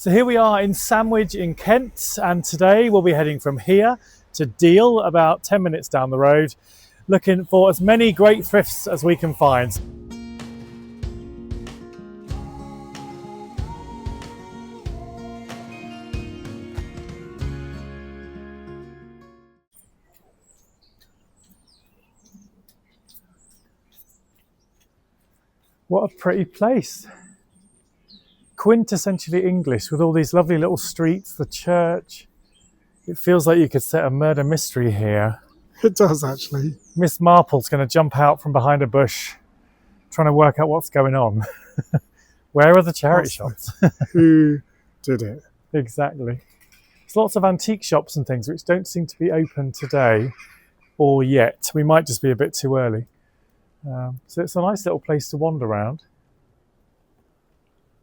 So here we are in Sandwich in Kent, and today we'll be heading from here to Deal, about 10 minutes down the road, looking for as many great thrifts as we can find. What a pretty place. Quintessentially English with all these lovely little streets, the church. It feels like you could set a murder mystery here. It does, actually. Miss Marple's going to jump out from behind a bush trying to work out what's going on. Where are the charity shops? Who did it? Exactly. There's lots of antique shops and things which don't seem to be open today or yet. We might just be a bit too early. So it's a nice little place to wander around.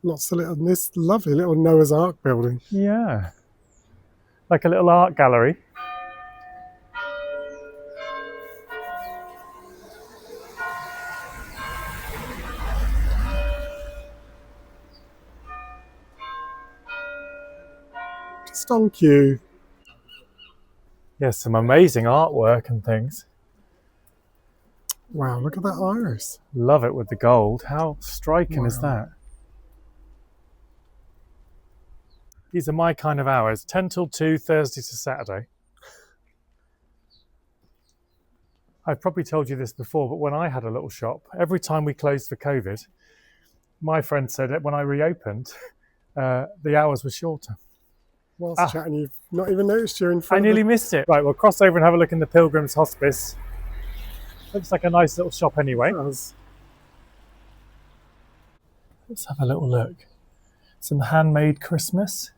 Lots of this lovely little Noah's Ark building. Yeah. Like a little art gallery. Just on cue. Yes, some amazing artwork and things. Wow, look at that iris. Love it with the gold. How striking is that? These are my kind of hours, 10 till 2, Thursday to Saturday. I've probably told you this before, but when I had a little shop, every time we closed for COVID, my friend said that when I reopened, the hours were shorter. Whilst chatting, you've not even noticed you're in front I nearly missed it. Right, we'll cross over and have a look in the Pilgrim's Hospice. Looks like a nice little shop anyway. Let's have a little look. Some handmade Christmas.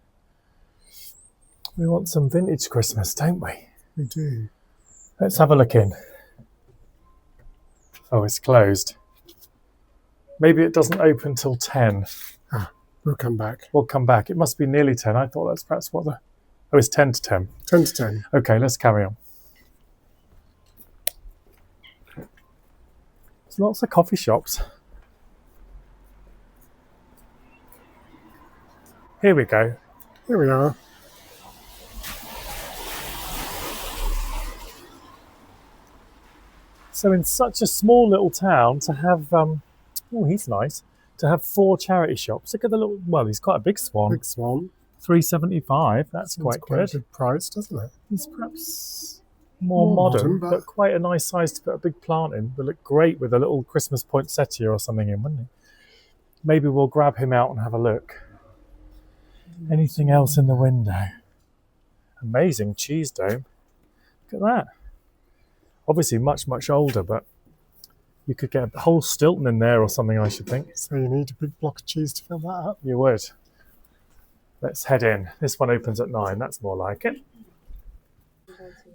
We want some vintage Christmas, don't we? We do. Let's have a look in. Oh, it's closed. Maybe it doesn't open till 10. We'll come back. We'll come back. It must be nearly 10. I thought that's perhaps what the... Oh, it's 10 to 10. 10 to 10. Okay, let's carry on. There's lots of coffee shops. Here we go. Here we are. So in such a small little town to have, oh, he's nice, to have 4 charity shops. Look at the little, well, he's quite a big swan. Big swan. $3.75, that's quite quite good. a good price, doesn't it? He's perhaps more modern, but quite a nice size to put a big plant in. Would look great with a little Christmas poinsettia or something in, wouldn't he? Maybe we'll grab him out and have a look. Anything else in the window? Amazing cheese dome. Look at that. Obviously much, much older, but you could get a whole Stilton in there or something, I should think. So you need a big block of cheese to fill that up? You would. Let's head in. This one opens at 9. That's more like it.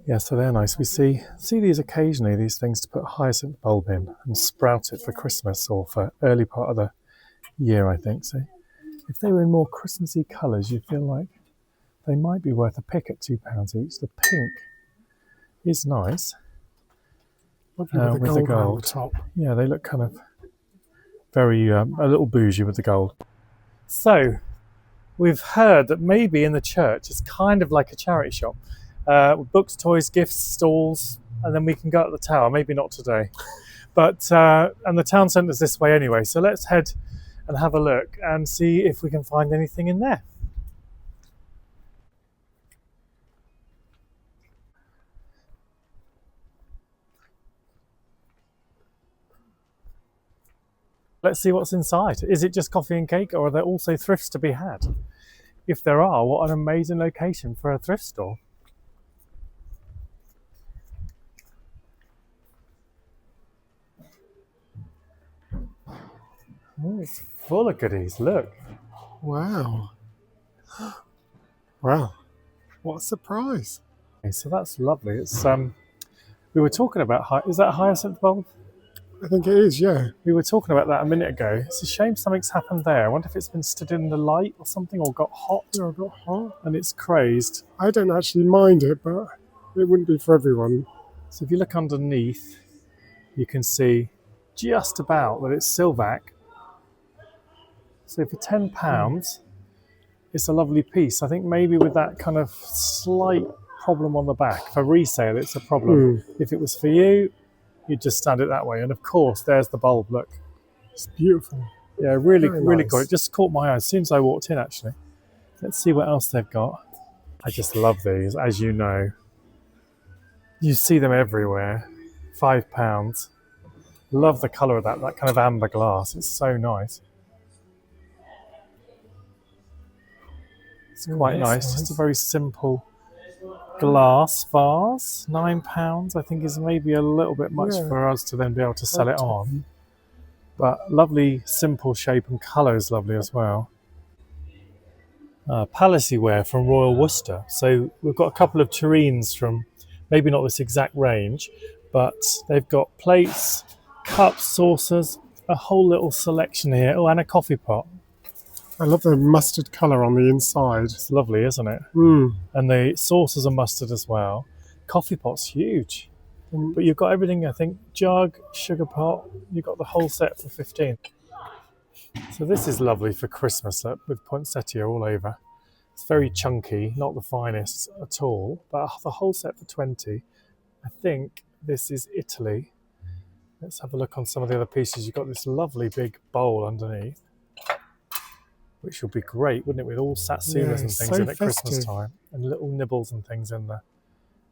Yeah, so they're nice. We see these occasionally, these things to put a hyacinth bulb in and sprout it for Christmas or for early part of the year, I think. So if they were in more Christmassy colours, you'd feel like they might be worth a pick at £2 each. The pink is nice. With the gold top. Yeah, they look kind of very, a little bougie with the gold. So, we've heard that maybe in the church it's kind of like a charity shop. Books, toys, gifts, stalls, and then we can go up the tower. Maybe not today. But, and the town centre's this way anyway. So let's head and have a look and see if we can find anything in there. Let's see what's inside. Is it just coffee and cake, or are there also thrifts to be had? If there are, what an amazing location for a thrift store. Oh, it's full of goodies, look. Wow. Wow. What a surprise. Okay, so that's lovely. It's we were talking about, is that a hyacinth bulb? I think it is, yeah. We were talking about that a minute ago. It's a shame something's happened there. I wonder if it's been stood in the light or something, or got hot. Yeah, it got hot. And it's crazed. I don't actually mind it, but it wouldn't be for everyone. So if you look underneath, you can see just about that it's Silvac. So for £10, it's a lovely piece. I think maybe with that kind of slight problem on the back, for resale it's a problem. If it was for you, you'd just stand it that way. And of course, there's the bulb, look. It's beautiful. Yeah, really, Very really nice. cool. It just caught my eye as soon as I walked in, actually. Let's see what else they've got. I just love these, as you know. You see them everywhere. £5. Love the colour of that kind of amber glass. It's so nice. It's quite nice. Just a very simple glass vase. £9, I think, is maybe a little bit much for us to then be able to sell it on. But lovely, simple shape, and colour is lovely as well. Palissy ware from Royal Worcester. So we've got a couple of tureens from maybe not this exact range, but they've got plates, cups, saucers, a whole little selection here. Oh, and a coffee pot. I love the mustard colour on the inside. It's lovely, isn't it? And the saucers are mustard as well. Coffee pot's huge. But you've got everything, I think, jug, sugar pot, you've got the whole set for 15. So this is lovely for Christmas with poinsettia all over. It's very chunky, not the finest at all, but the whole set for 20. I think this is Italy. Let's have a look on some of the other pieces. You've got this lovely big bowl underneath, which would be great, wouldn't it, with all satsumas and things in at Christmas time, and little nibbles and things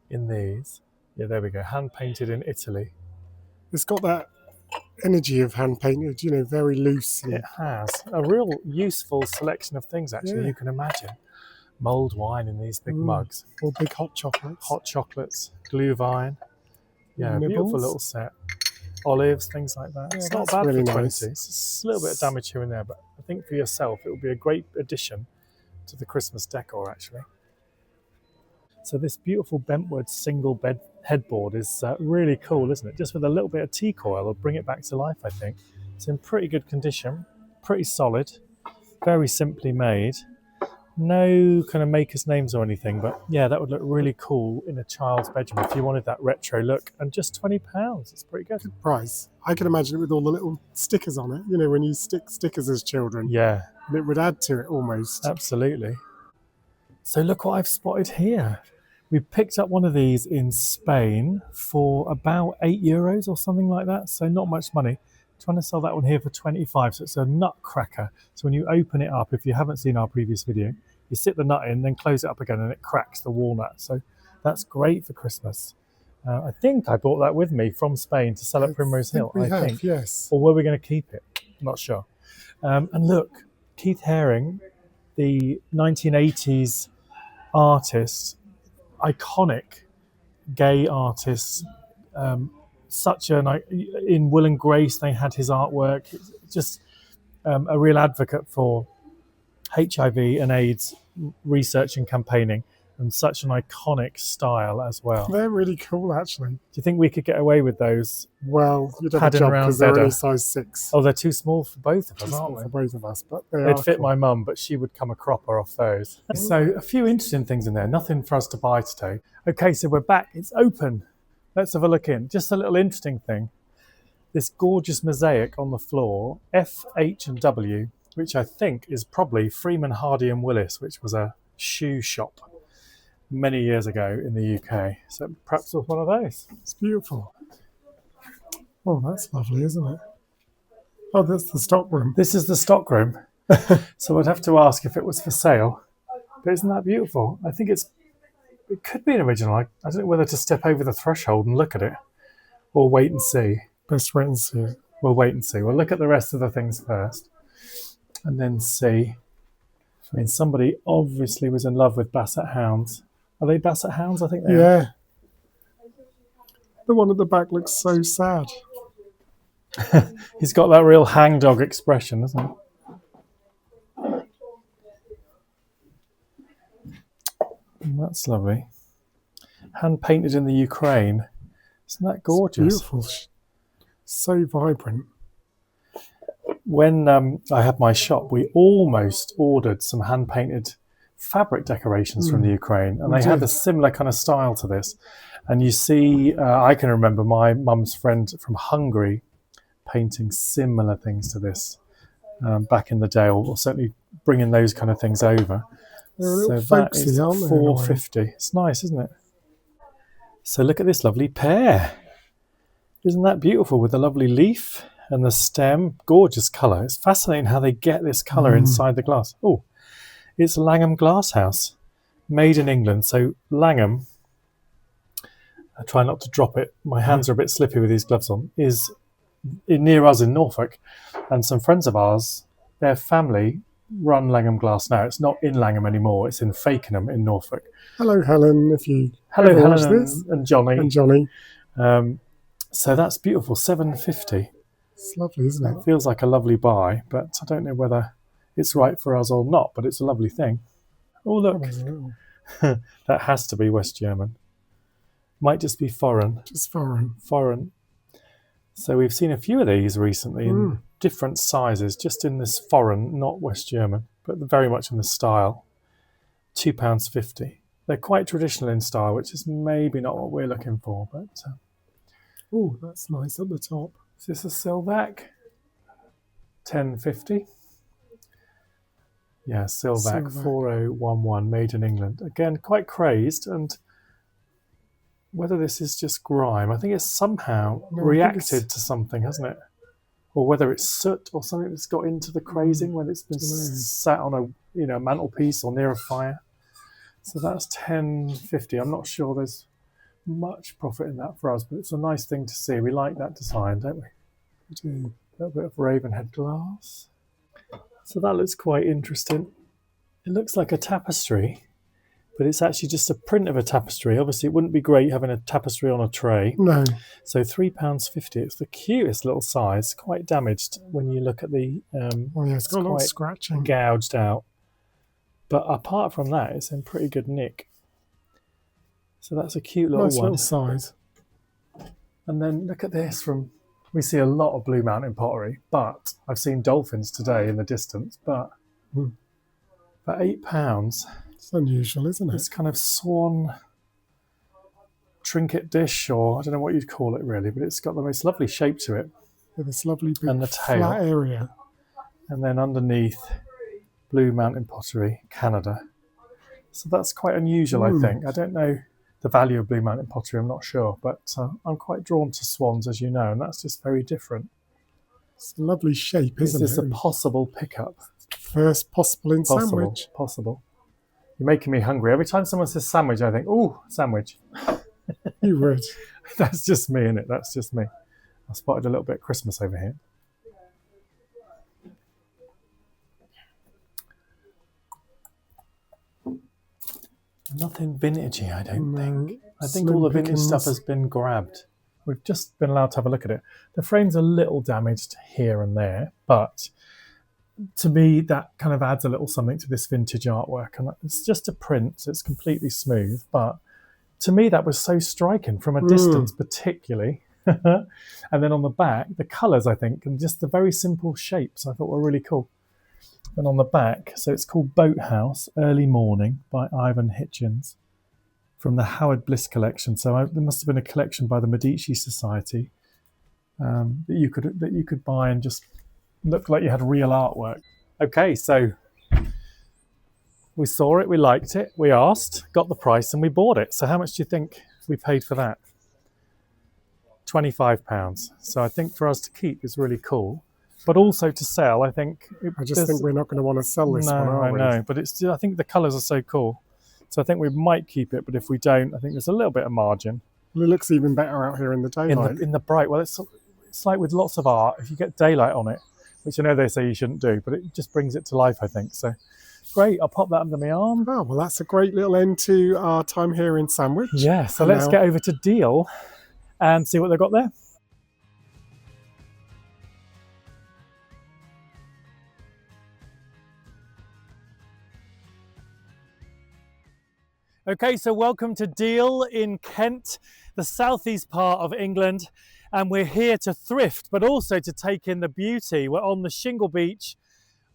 in these. Yeah, there we go. Hand painted in Italy. It's got that energy of hand painted, you know, very loose. It has a real useful selection of things, actually. You can imagine mulled wine in these big mugs, or big hot chocolates, glühwein. Yeah, nibbles. Beautiful little set. Olives, things like that. It's not bad really for 20. Nice. It's just a little bit of damage here and there, but I think for yourself it will be a great addition to the Christmas decor, actually. So this beautiful bentwood single bed headboard is really cool, isn't it? Just with a little bit of teak oil will bring it back to life, I think. It's in pretty good condition, pretty solid, very simply made. No kind of maker's names or anything, but yeah, that would look really cool in a child's bedroom if you wanted that retro look. And just £20, it's pretty good. Good price. I can imagine it with all the little stickers on it, you know, when you stick stickers as children. Yeah. And it would add to it almost. Absolutely. So look what I've spotted here. We picked up one of these in Spain for about €8 or something like that, so not much money. Trying to sell that one here for 25, so it's a nut cracker. So when you open it up, if you haven't seen our previous video, you sit the nut in, then close it up again, and it cracks the walnut. So that's great for Christmas. I think I brought that with me from Spain to sell at Primrose Hill. I think, yes. Or were we going to keep it? Not sure. And look, Keith Haring, the 1980s artist, iconic gay artist, such in Will and Grace they had his artwork, just a real advocate for HIV and AIDS research and campaigning, and such an iconic style as well. They're really cool, actually. Do you think we could get away with those? Well, you'd have a job because they're only size 6. Oh, they're too small for both of us, aren't they? For both of us, but they'd fit cool. My mum, but she would come a cropper off those. So a few interesting things in there, nothing for us to buy today. Okay, so we're back, it's open. Let's have a look in. Just a little interesting thing. This gorgeous mosaic on the floor, F, H and W, which I think is probably Freeman, Hardy and Willis, which was a shoe shop many years ago in the UK. So perhaps it was one of those. It's beautiful. Oh, that's lovely, isn't it? Oh, that's the stock room. This is the stock room. So I'd have to ask if it was for sale. But isn't that beautiful? I think it could be an original. I don't know whether to step over the threshold and look at it or wait and see. Best wait and see it. We'll wait and see. We'll look at the rest of the things first and then see. I mean, somebody obviously was in love with Basset Hounds. Are they Basset Hounds? I think they are. Yeah. The one at the back looks so sad. He's got that real hangdog expression, doesn't he? That's lovely. Hand painted in the Ukraine. Isn't that gorgeous? It's beautiful. So vibrant. When I had my shop, we almost ordered some hand painted fabric decorations from the Ukraine, and they had a similar kind of style to this. And you see, I can remember my mum's friend from Hungary painting similar things to this. back in the day, or certainly bringing those kind of things over. They're a So little that folksy, is aren't they, in a way? $4.50. It's nice, isn't it? So look at this lovely pear. Isn't that beautiful with the lovely leaf and the stem? Gorgeous colour. It's fascinating how they get this colour inside the glass. Oh, it's Langham Glasshouse, made in England. So Langham, I try not to drop it. My hands are a bit slippy with these gloves on, is near us in Norfolk. And some friends of ours, their family run Langham Glass now. It's not in Langham anymore. It's in Fakenham in Norfolk. Hello, Helen, if you Hello, ever watch Helen this. and Johnny. And Johnny. So that's beautiful, $7.50. It's lovely, isn't it? It feels like a lovely buy, but I don't know whether it's right for us or not, but it's a lovely thing. Oh, look. That has to be West German. Might just be foreign. Just foreign. Foreign. So we've seen a few of these recently in different sizes, just in this foreign, not West German, but very much in the style. £2.50. They're quite traditional in style, which is maybe not what we're looking for, but... oh, that's nice at the top. Is this a Silvac? $10.50. Yeah, Silvac 4011, made in England. Again, quite crazed, and whether this is just grime, I think it's somehow reacted to something, hasn't it? Or whether it's soot or something that's got into the crazing when it's been sat on a mantelpiece or near a fire. So that's $10.50. I'm not sure there's much profit in that for us, but it's a nice thing to see. We like that design, don't we? We do. A little bit of Ravenhead glass. So that looks quite interesting. It looks like a tapestry, but it's actually just a print of a tapestry. Obviously, it wouldn't be great having a tapestry on a tray. No. So £3.50. It's the cutest little size. Quite damaged when you look at the... it's got a lot of scratching. Gouged out. But apart from that, it's in pretty good nick. So that's a cute little nice one. Little size. And then look at this from... We see a lot of Blue Mountain pottery, but I've seen dolphins today in the distance, but for £8... It's unusual, isn't it? This kind of swan trinket dish, or I don't know what you'd call it really, but it's got the most lovely shape to it. With this lovely big and the tail. Flat area. And then underneath, Blue Mountain Pottery, Canada. So that's quite unusual, I think. I don't know the value of Blue Mountain Pottery, I'm not sure, but I'm quite drawn to swans, as you know, and that's just very different. It's a lovely shape, isn't it? Is this a possible pickup? First possible in sandwich. Possible. You're making me hungry. Every time someone says sandwich, I think, ooh, sandwich. You would. That's just me, innit? That's just me. I spotted a little bit of Christmas over here. Nothing vintagey, I don't think. I think all the vintage stuff has been grabbed. We've just been allowed to have a look at it. The frame's a little damaged here and there, but to me, that kind of adds a little something to this vintage artwork. And it's just a print, so it's completely smooth. But to me, that was so striking from a distance, particularly. And then on the back, the colours, I think, and just the very simple shapes I thought were really cool. And on the back, so it's called Boathouse, Early Morning by Ivan Hitchens from the Howard Bliss collection. So there must have been a collection by the Medici Society that you could buy and just look like you had real artwork. Okay, so we saw it, we liked it, we asked, got the price, and we bought it. So how much do you think we paid for that? £25. So I think for us to keep is really cool. But also to sell, I think... I just think we're not going to want to sell this one, are we? No, I know, but I think the colours are so cool. So I think we might keep it, but if we don't, I think there's a little bit of margin. Well, it looks even better out here in the daylight. In the bright. Well, it's like with lots of art, if you get daylight on it, which I know they say you shouldn't do, but it just brings it to life, I think. So great, I'll pop that under my arm. Oh, well, that's a great little end to our time here in Sandwich. Yeah, so let's get over to Deal and see what they've got there. Okay, so welcome to Deal in Kent, the southeast part of England, and we're here to thrift, but also to take in the beauty. We're on the shingle beach,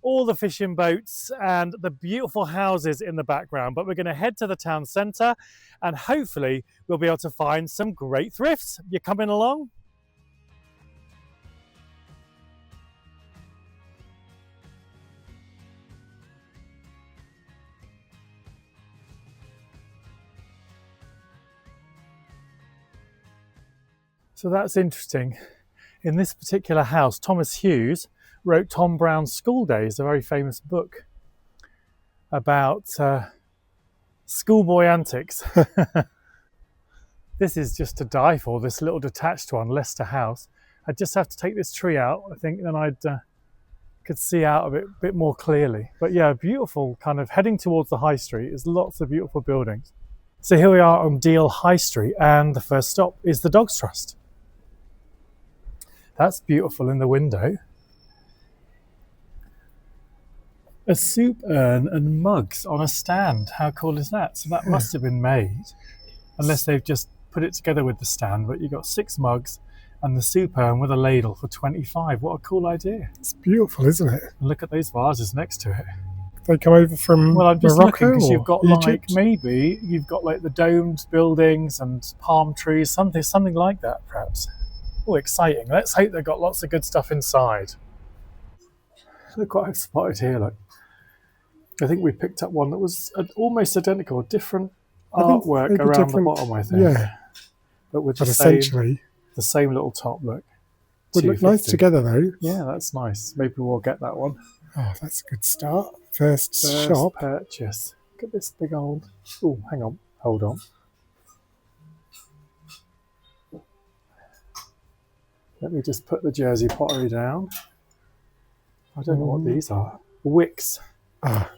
all the fishing boats and the beautiful houses in the background, but we're going to head to the town centre and hopefully we'll be able to find some great thrifts. You coming along? So that's interesting. In this particular house, Thomas Hughes wrote Tom Brown's School Days, a very famous book about schoolboy antics. This is just to die for, this little detached one, Leicester House. I'd just have to take this tree out, I think, then I'd could see out of it a bit more clearly. But yeah, beautiful, kind of heading towards the high street. There's lots of beautiful buildings. So here we are on Deal High Street, and the first stop is the Dogs Trust. That's beautiful in the window. A soup urn and mugs on a stand. How cool is that? So that must have been made, unless they've just put it together with the stand, but you've got 6 mugs and the soup urn with a ladle for 25. What a cool idea. It's beautiful, isn't it? And look at those vases next to it. They come over from Well, I'm just Morocco, looking because you've got Egypt? like, maybe you've got like the domed buildings and palm trees, something like that perhaps. Oh, exciting. Let's hope they've got lots of good stuff inside. Look what I've spotted here, look. I think we picked up one that was almost identical, different artwork around the bottom, I think. Yeah. But with essentially, the same little top, look. Would look nice together though. Yeah, that's nice. Maybe we'll get that one. Oh, that's a good start. First shop. Purchase. Look at this big old... Oh, hang on. Hold on. Let me just put the Jersey pottery down. I don't know what these are. Wicks. Ah.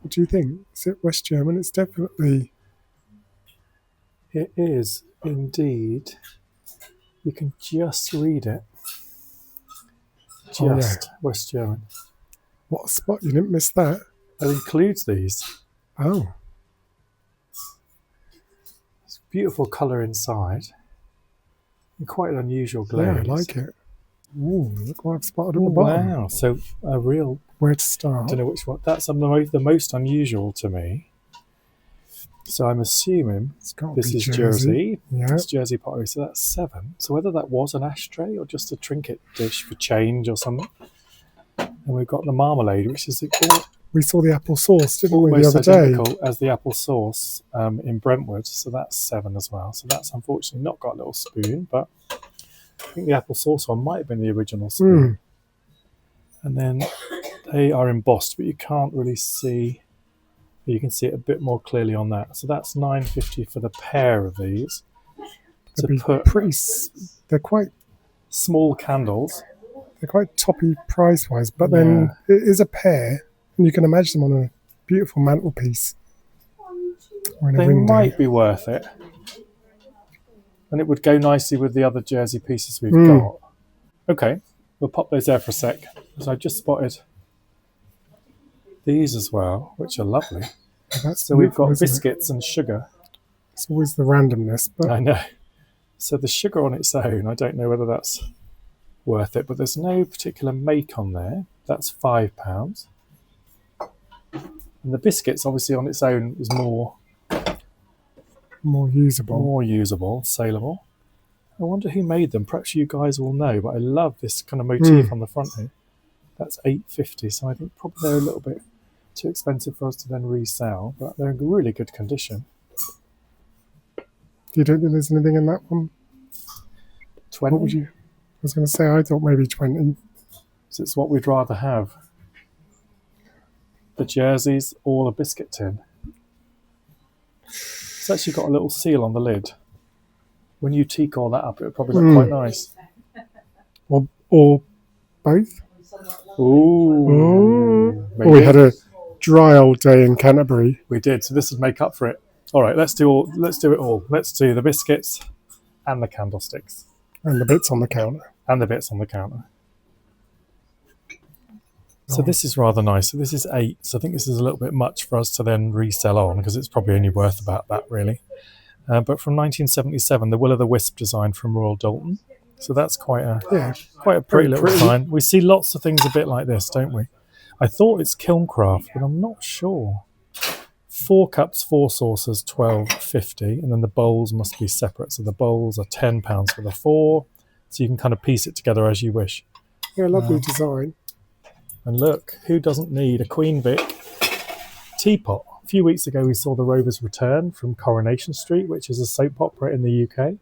What do you think? Is it West German? It's definitely... It is indeed. You can just read it. Just West German. What a spot. You didn't miss that. It includes these. Oh. It's beautiful colour inside. And quite an unusual glaze. Yeah, I like it. Ooh, look what I've spotted at the bottom. Wow, so a real... Where to start? I don't know which one. That's the most unusual to me. So I'm assuming this is Jersey. Yeah. It's Jersey pottery, so that's 7. So whether that was an ashtray or just a trinket dish for change or something. And we've got the marmalade, which is we saw the apple sauce, didn't we, the almost other day? identical as the apple sauce in Brentwood. So that's 7 as well. So that's unfortunately not got a little spoon, but I think the apple sauce one might have been the original spoon. And then they are embossed, but you can't really see. You can see it a bit more clearly on that. So that's $9.50 for the pair of these. They're quite small candles. They're quite toppy price-wise, but then it is a pair, and you can imagine them on a beautiful mantelpiece. Or in a window. Might be worth it. And it would go nicely with the other Jersey pieces we've got. Okay, we'll pop those there for a sec. So I just spotted these as well, which are lovely. So we've got biscuits and sugar. It's always the randomness, but I know. So the sugar on its own, I don't know whether that's worth it, but there's no particular make on there. That's £5. And the biscuits, obviously, on its own is more usable, saleable. I wonder who made them. Perhaps you guys will know, but I love this kind of motif on the front here. That's $8.50, so I think probably they're a little bit too expensive for us to then resell, but they're in really good condition. You don't think there's anything in that one? 20? What would you? I was going to say, I thought maybe 20. So it's what we'd rather have. The jerseys or the biscuit tin. It's actually got a little seal on the lid. When you teak all that up, it would probably look quite nice. Or both? Ooh. We had a dry old day in Canterbury. We did, so this would make up for it. All right, let's do it all. Let's do the biscuits and the candlesticks. And the bits on the counter. So this is rather nice. So this is 8. So I think this is a little bit much for us to then resell on because it's probably only worth about that, really. But from 1977, the Will-o'-the-Wisp design from Royal Dalton. So that's quite a pretty little design. We see lots of things a bit like this, don't we? I thought it's Kilncraft, but I'm not sure. 4 cups, 4 saucers, $12.50, and then the bowls must be separate. So the bowls are £10 for the 4, so you can kind of piece it together as you wish. Yeah, lovely design. And look, who doesn't need a Queen Vic teapot? A few weeks ago, we saw The Rovers Return from Coronation Street, which is a soap opera in the UK.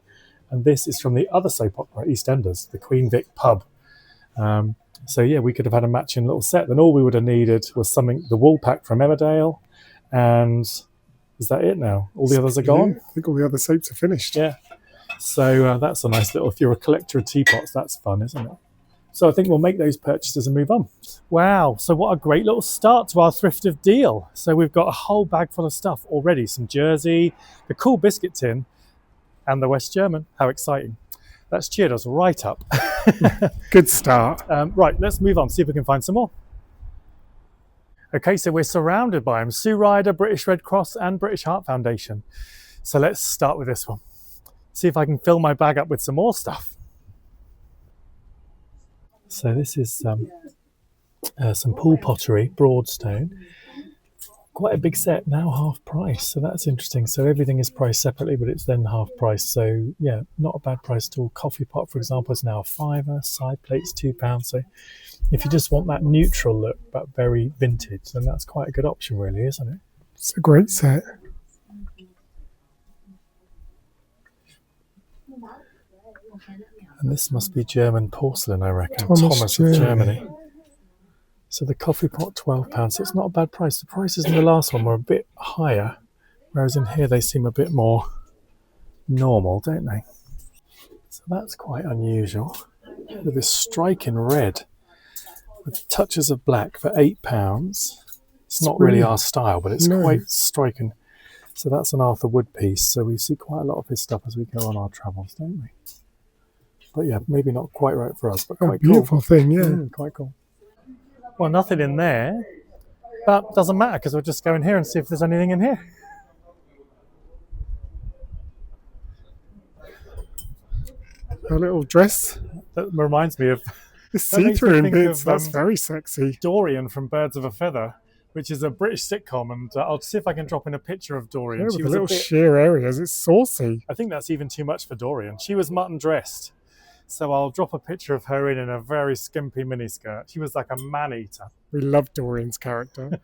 And this is from the other soap opera, EastEnders, the Queen Vic pub. So yeah, we could have had a matching little set. Then all we would have needed was the wool pack from Emmerdale. And is that it now? All the others are gone? Yeah, I think all the other soaps are finished. Yeah. So that's a nice little, if you're a collector of teapots, that's fun, isn't it? So I think we'll make those purchases and move on. Wow, so what a great little start to our thrift of deal. So we've got a whole bag full of stuff already. Some jersey, the cool biscuit tin, and the West German. How exciting. That's cheered us right up. Good start. Right, let's move on, see if we can find some more. Okay, so we're surrounded by them. Sue Ryder, British Red Cross, and British Heart Foundation. So let's start with this one. See if I can fill my bag up with some more stuff. So this is some pool pottery, Broadstone. Quite a big set, now half price, so that's interesting. So everything is priced separately, but it's then half price. So yeah, not a bad price at all. Coffee pot, for example, is now a £5. Side plates, £2. So if you just want that neutral look, but very vintage, then that's quite a good option, really, isn't it? It's a great set. And this must be German porcelain, I reckon. Thomas of Germany. So the coffee pot, £12. So it's not a bad price. The prices in the last one were a bit higher, whereas in here they seem a bit more normal, don't they? So that's quite unusual. With this striking red with touches of black for £8. It's not really our style, but it's quite striking. So that's an Arthur Wood piece. So we see quite a lot of his stuff as we go on our travels, don't we? But yeah, maybe not quite right for us, but quite cool. Beautiful thing, yeah. Quite cool. Well, nothing in there, but doesn't matter because we'll just go in here and see if there's anything in here. A little dress. That reminds me of The see-through in bits, that's very sexy. Dorian from Birds of a Feather, which is a British sitcom, and I'll see if I can drop in a picture of Dorian. Yeah, with the little sheer areas, it's saucy. I think that's even too much for Dorian. She was mutton dressed. So I'll drop a picture of her in a very skimpy miniskirt. She was like a man-eater. We love Dorian's character.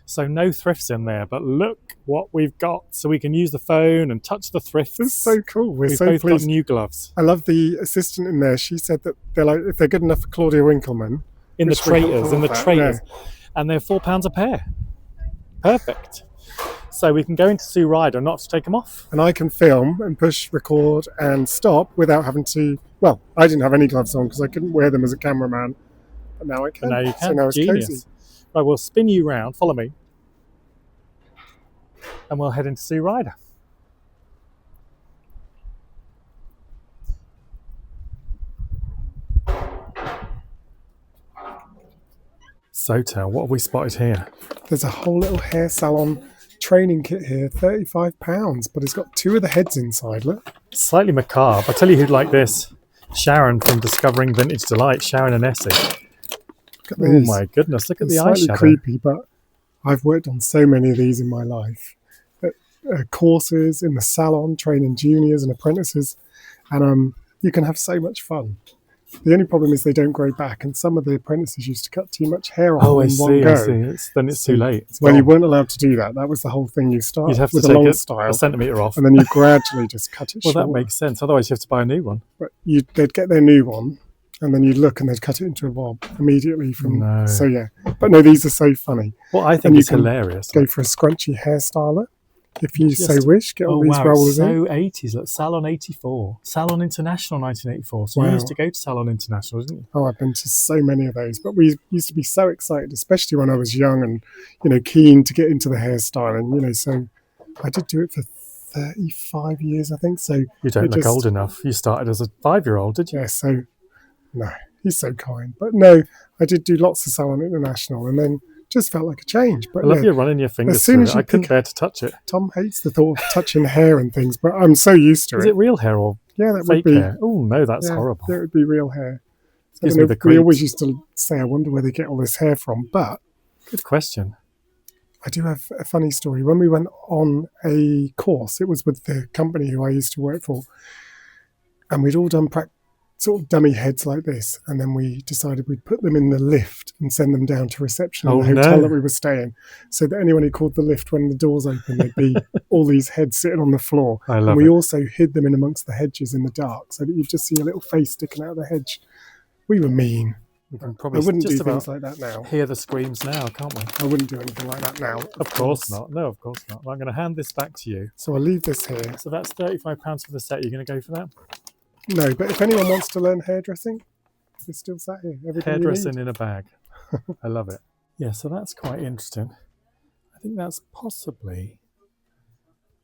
So no thrifts in there, but look what we've got. So we can use the phone and touch the thrifts. It's so cool. We've so both pleased. got new gloves. I love the assistant in there. She said that they're like, if they're good enough for Claudia Winkleman. In the traitors, yeah. And they're £4 a pair. Perfect. So we can go into Sue Ryder and not have to take them off. And I can film and push record and stop without having to, well, I didn't have any gloves on because I couldn't wear them as a cameraman. But now I can. Now you can. So now it's Genius. cozy. Right, we'll spin you round. Follow me. And we'll head into Sue Ryder. So, Tal, what have we spotted here? There's a whole little hair salon training kit here, £35, but it's got two of the heads inside, look. Slightly macabre. I'll tell you who'd like this. Sharon from Discovering Vintage Delight, Sharon and Essie. Oh my goodness, look at the eyeshadow. Slightly creepy, but I've worked on so many of these in my life. Courses in the salon, training juniors and apprentices, and you can have so much fun. The only problem is they don't grow back, and some of the apprentices used to cut too much hair off in one go. I see. Then it's too late. Well, you weren't allowed to do that. That was the whole thing. You start You'd have to with take a long style, a centimetre off. and then you gradually just cut it short. Well, that makes sense. Otherwise, you have to buy a new one. But they'd get their new one, and then you'd look and they'd cut it into a bob immediately from. No. So yeah, but no, these are so funny. Well, I think it's hilarious. Go for a scrunchy hairstyler. If you so wish, get all these rollers in. So 80s. Look, Salon 84. Salon International 1984. So you used to go to Salon International, didn't you? Oh, I've been to so many of those. But we used to be so excited, especially when I was young and, keen to get into the hairstyling, so I did do it for 35 years, I think. So you don't look old enough. You started as a 5-year-old, did you? Yeah, so, no, he's so kind. But no, I did do lots of Salon International and then just felt like a change. But I love you running your fingers through it. I couldn't bear to touch it. Tom hates the thought of touching hair and things, but I'm so used to it. Is it real hair or that fake would be hair? Oh no, that's horrible. That would be real hair. So Gives me the we always used to say, I wonder where they get all this hair from. But good question. I do have a funny story. When we went on a course, it was with the company who I used to work for, and we'd all done sort of dummy heads like this, and then we decided we'd put them in the lift and send them down to reception in the hotel that we were staying, so that anyone who called the lift when the doors opened, there'd be all these heads sitting on the floor. And we also hid them in amongst the hedges in the dark, so that you'd just see a little face sticking out of the hedge. We were mean. We can probably I wouldn't just do things like that now. Hear the screams now, can't we? I wouldn't do anything like that now. Of course not. No, of course not. Well, I'm going to hand this back to you. So I'll leave this here. So that's £35 for the set. You're going to go for that? No, but if anyone wants to learn hairdressing, it's still sat here. Hairdressing in a bag. I love it. Yeah, so that's quite interesting. I think that's possibly...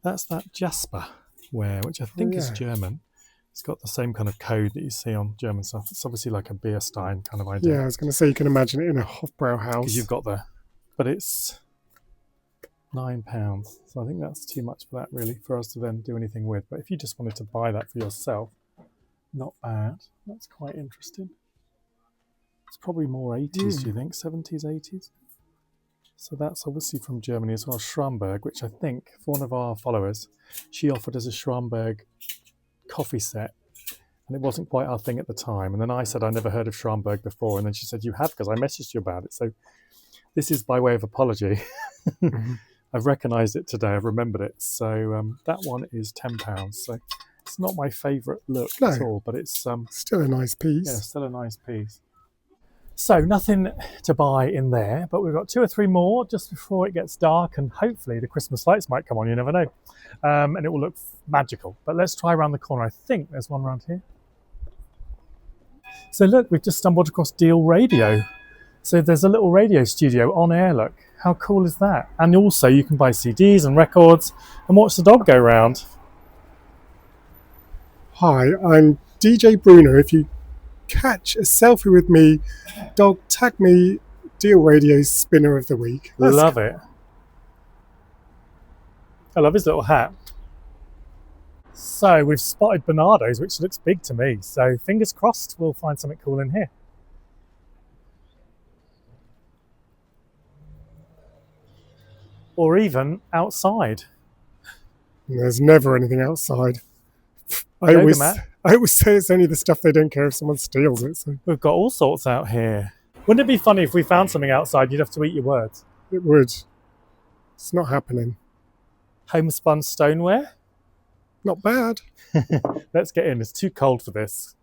That's that Jasper ware, which I think is German. It's got the same kind of code that you see on German stuff. It's obviously like a beer stein kind of idea. Yeah, I was going to say you can imagine it in a Hofbrauhaus. Because you've got the... But it's £9. So I think that's too much for that, really, for us to then do anything with. But if you just wanted to buy that for yourself, not bad. That's quite interesting. It's probably more 80s, do you think? 70s, 80s? So that's obviously from Germany as well. Schramberg, which I think, for one of our followers, she offered us a Schramberg coffee set. And it wasn't quite our thing at the time. And then I said, I never heard of Schramberg before. And then she said, you have, because I messaged you about it. So this is by way of apology. I've recognised it today. I've remembered it. So that one is £10. So it's not my favourite look at all, but it's still a nice piece. Yeah, still a nice piece. So nothing to buy in there, but we've got 2 or 3 more just before it gets dark, and hopefully the Christmas lights might come on, you never know. And it will look magical. But let's try around the corner. I think there's one around here. So look, we've just stumbled across Deal Radio. So there's a little radio studio on air, look. How cool is that? And also you can buy CDs and records and watch the dog go round. Hi, I'm DJ Bruno. If you catch a selfie with me, dog, tag me, Deal Radio's Spinner of the Week. Love it. I love his little hat. So we've spotted Bernardo's, which looks big to me. So fingers crossed we'll find something cool in here. Or even outside. There's never anything outside. I always say it's only the stuff they don't care if someone steals it. So. We've got all sorts out here. Wouldn't it be funny if we found something outside, you'd have to eat your words? It would. It's not happening. Homespun stoneware? Not bad. Let's get in. It's too cold for this.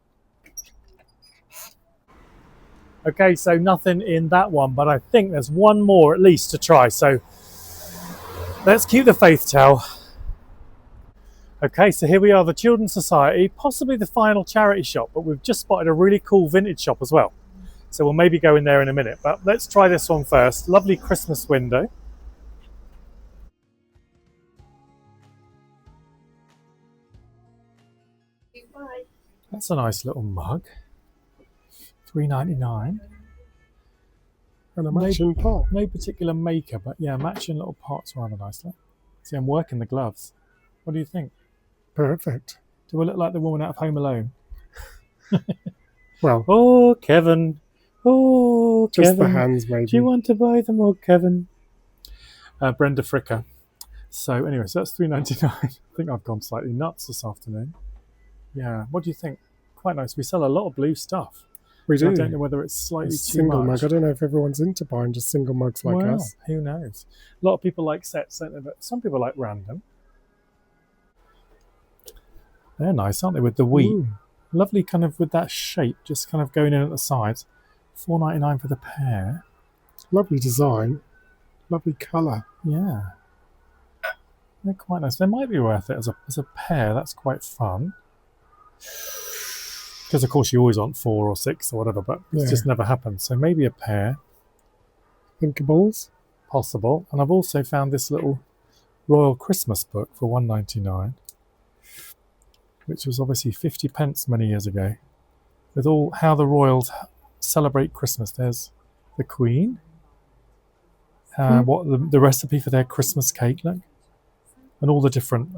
Okay, so nothing in that one, but I think there's one more at least to try. So let's keep the faith towel. Okay, so here we are, the Children's Society, possibly the final charity shop, but we've just spotted a really cool vintage shop as well. So we'll maybe go in there in a minute, but let's try this one first. Lovely Christmas window. That's a nice little mug. $3.99. And a matching pot. No particular maker, but yeah, matching little pot's rather nice. See, I'm working the gloves. What do you think? Perfect. Do I look like the woman out of Home Alone? Well. Oh, Kevin. Oh, just Kevin. The hands, maybe. Do you want to buy the mug, Kevin? Brenda Fricker. So anyway, so that's $3.99. I think I've gone slightly nuts this afternoon. Yeah, what do you think? Quite nice. We sell a lot of blue stuff. We do. I don't know whether it's slightly too single much. Mug. I don't know if everyone's into buying just single mugs like us. Who knows? A lot of people like sets, don't they? But some people like random. They're nice, aren't they? With the wheat. Ooh. Lovely kind of with that shape, just kind of going in at the sides. $4.99 for the pair. Lovely design. Lovely colour. Yeah. They're quite nice. They might be worth it as a pair. That's quite fun. Because, of course, you always want 4 or 6 or whatever, but it's just never happened. So maybe a pair. Thinkables? Possible. And I've also found this little Royal Christmas book for $1.99, which was obviously 50p many years ago, with all how the royals celebrate Christmas. There's the Queen, what the recipe for their Christmas cake, look, and all the different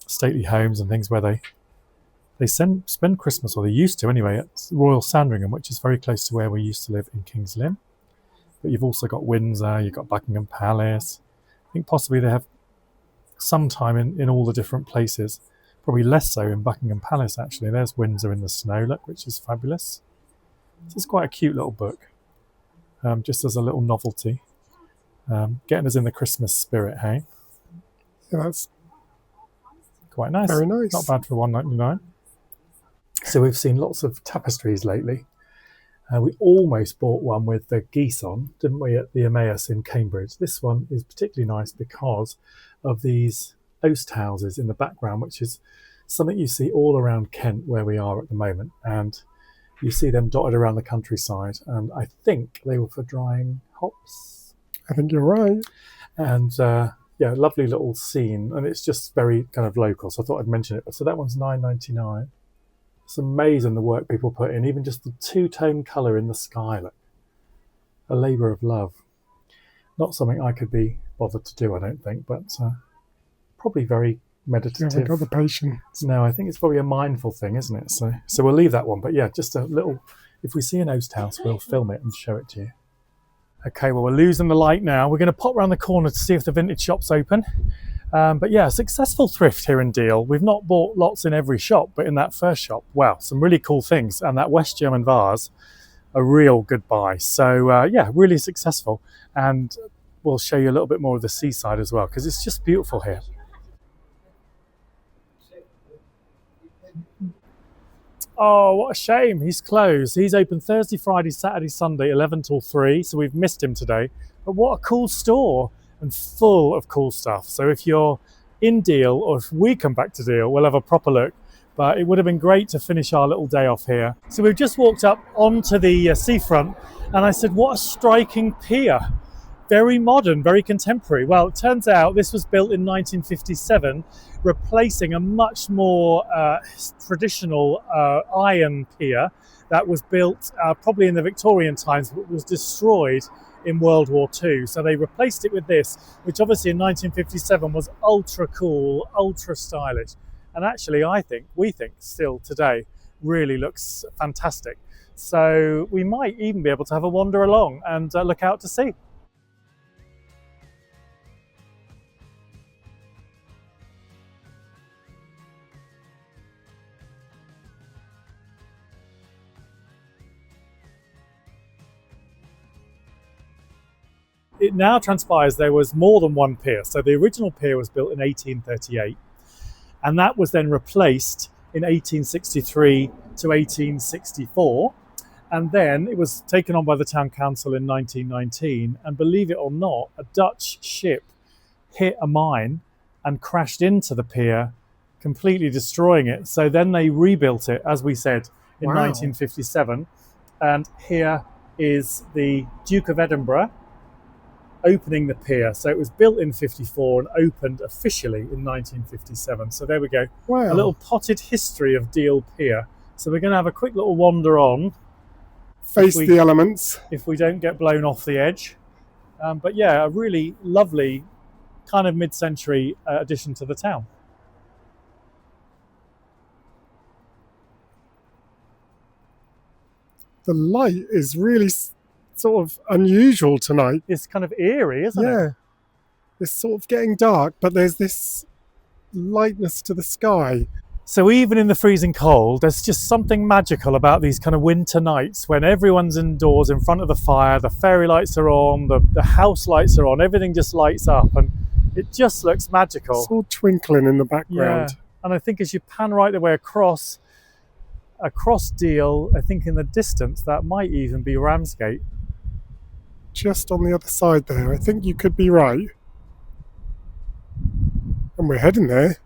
stately homes and things where they spend Christmas, or they used to anyway, at Royal Sandringham, which is very close to where we used to live in King's Lynn. But you've also got Windsor, you've got Buckingham Palace. I think possibly they have some time in all the different places. Probably less so in Buckingham Palace, actually. There's Windsor in the snow, look, which is fabulous. This is quite a cute little book, just as a little novelty. Getting us in the Christmas spirit, hey? Yeah, that's quite nice. Very nice. Not bad for £1.99. So we've seen lots of tapestries lately. We almost bought one with the geese on, didn't we, at the Emmaus in Cambridge. This one is particularly nice because of these oast houses in the background, which is something you see all around Kent where we are at the moment. And you see them dotted around the countryside. And I think they were for drying hops. I think you're right. And yeah, lovely little scene. And it's just very kind of local. So I thought I'd mention it. So that one's £9.99. It's amazing the work people put in, even just the two-tone colour in the sky. Look. A labour of love. Not something I could be bothered to do, I don't think, but probably very meditative. You haven't got the patience. No, I think it's probably a mindful thing, isn't it? So we'll leave that one. But yeah, just a little, if we see an oast house, we'll film it and show it to you. Okay, well, we're losing the light now. We're going to pop around the corner to see if the vintage shop's open. But yeah, successful thrift here in Deal. We've not bought lots in every shop, but in that first shop, wow, some really cool things. And that West German vase, a real good buy. So yeah, really successful. And we'll show you a little bit more of the seaside as well, because it's just beautiful here. Oh, what a shame. He's closed. He's open Thursday, Friday, Saturday, Sunday, 11 till 3. So we've missed him today. But what a cool store and full of cool stuff. So if you're in Deal, or if we come back to Deal, we'll have a proper look. But it would have been great to finish our little day off here. So we've just walked up onto the seafront and I said, what a striking pier. Very modern, very contemporary. Well, it turns out this was built in 1957, replacing a much more traditional iron pier that was built probably in the Victorian times, but was destroyed in World War II. So they replaced it with this, which obviously in 1957 was ultra cool, ultra stylish. And actually, we think still today, really looks fantastic. So we might even be able to have a wander along and look out to sea. It now transpires there was more than one pier. So the original pier was built in 1838, and that was then replaced in 1863 to 1864. And then it was taken on by the town council in 1919. And believe it or not, a Dutch ship hit a mine and crashed into the pier, completely destroying it. So then they rebuilt it, as we said, in 1957. And here is the Duke of Edinburgh opening the pier. So it was built in 54 and opened officially in 1957. So there we go. Wow. A little potted history of Deal Pier. So we're going to have a quick little wander on. Face the elements. If we don't get blown off the edge. But yeah, a really lovely kind of mid-century addition to the town. The light is really sort of unusual tonight. It's kind of eerie, isn't it? Yeah. It's sort of getting dark, but there's this lightness to the sky. So even in the freezing cold, there's just something magical about these kind of winter nights when everyone's indoors in front of the fire, the fairy lights are on, the house lights are on, everything just lights up and it just looks magical. It's all twinkling in the background. Yeah. And I think as you pan right the way across Deal, I think in the distance that might even be Ramsgate. Just on the other side there. I think you could be right. And we're heading there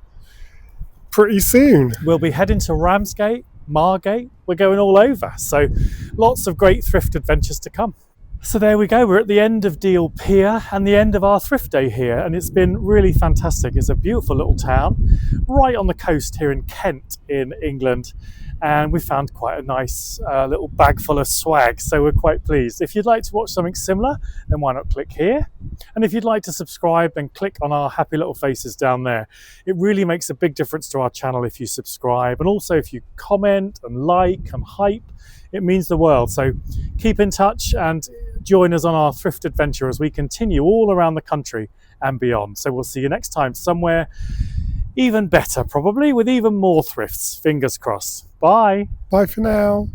pretty soon. We'll be heading to Ramsgate, Margate. We're going all over. So lots of great thrift adventures to come. So there we go. We're at the end of Deal Pier and the end of our thrift day here. And it's been really fantastic. It's a beautiful little town right on the coast here in Kent in England. And we found quite a nice little bag full of swag, so we're quite pleased. If you'd like to watch something similar, then why not click here? And if you'd like to subscribe, then click on our happy little faces down there. It really makes a big difference to our channel if you subscribe, and also if you comment and like and hype, it means the world. So keep in touch and join us on our thrift adventure as we continue all around the country and beyond. So we'll see you next time somewhere even better probably, with even more thrifts. Fingers crossed. Bye. Bye for now.